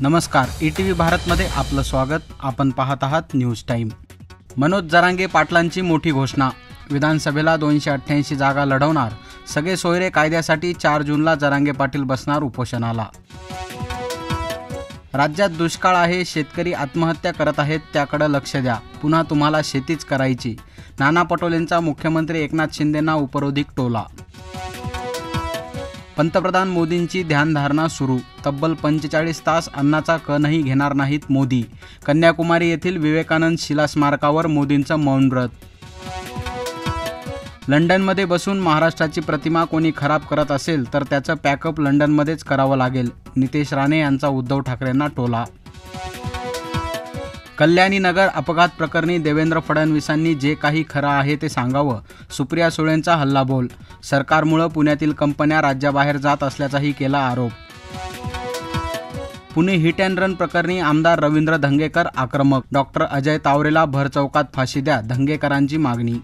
नमस्कार, ETV भारतमध्ये आपलं स्वागत. आपण पाहत आहात न्यूज टाइम. मनोज जरांगे पाटलांची मोठी घोषणा. विधानसभेला 288 जागा लढवणार. सगळे सोयरे कायद्यासाठी 4 जूनला जरांगे पाटील बसणार उपोषणाला. राज्यात दुष्काळ आहे, शेतकरी आत्महत्या करत आहेत, त्याकडे लक्ष द्या. पुन्हा तुम्हाला शेतीच करायची. नाना पटोलेंचा मुख्यमंत्री एकनाथ शिंदेंना उपरोधिक टोला. पंतप्रधान मोदींची ध्यानधारणा सुरू. तब्बल 45 तास अन्नाचा कणही घेणार नाहीत मोदी. कन्याकुमारी येथील विवेकानंद शिला स्मारकावर मोदींचं मौन व्रत. लंडनमध्ये बसून महाराष्ट्राची प्रतिमा कोणी खराब करत असेल तर त्याचं पॅकअप लंडनमध्येच करावं लागेल. नितेश राणे यांचा उद्धव ठाकरेंना टोला. कल्याणी नगर अपघात प्रकरणी देवेंद्र फडणवीसांनी जे काही खरं आहे ते सांगावं. सुप्रिया सुळेंचा हल्लाबोल. सरकारमुळे पुण्यातील कंपन्या राज्याबाहेर जात असल्याचाही केला आरोप. पुणे हिट अँड रन प्रकरणी आमदार रवींद्र धंगेकर आक्रमक. डॉक्टर अजय तावरेला भरचौकात फाशी द्या, धंगेकरांची मागणी.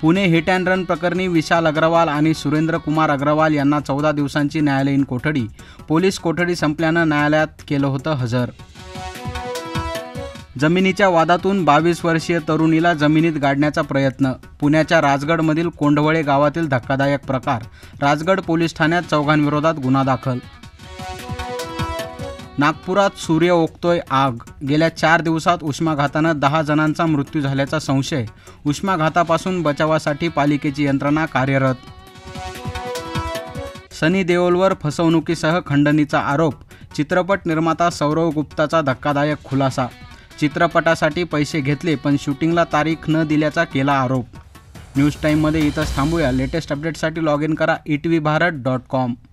पुणे हिट अँड रन प्रकरणी विशाल अग्रवाल आणि सुरेंद्र कुमार अग्रवाल यांना 14 दिवसांची न्यायालयीन कोठडी. पोलीस कोठडी संपल्यानं न्यायालयात केलं होतं हजर. जमिनीच्या वादातून 22 वर्षीय तरुणीला जमिनीत गाडण्याचा प्रयत्न. पुण्याच्या राजगडमधील कोंढवळे गावातील धक्कादायक प्रकार. राजगड पोलीस ठाण्यात चौघांविरोधात गुन्हा दाखल. नागपुरात सूर्य ओकतोय आग. गेल्या 4 दिवसात उष्माघातानं 10 जणांचा मृत्यू झाल्याचा संशय. उष्माघातापासून बचावासाठी पालिकेची यंत्रणा कार्यरत. सनी देओलवर फसवणुकीसह खंडणीचा आरोप. चित्रपट निर्माता सौरव गुप्ताचा धक्कादायक खुलासा. चित्रपटासाठी पैसे घेतले पण शूटिंगला तारीख न दिल्याचा केला आरोप. न्यूज टाईममध्ये इथंच थांबूया. लेटेस्ट अपडेटसाठी लॉग इन करा etvbharat.com.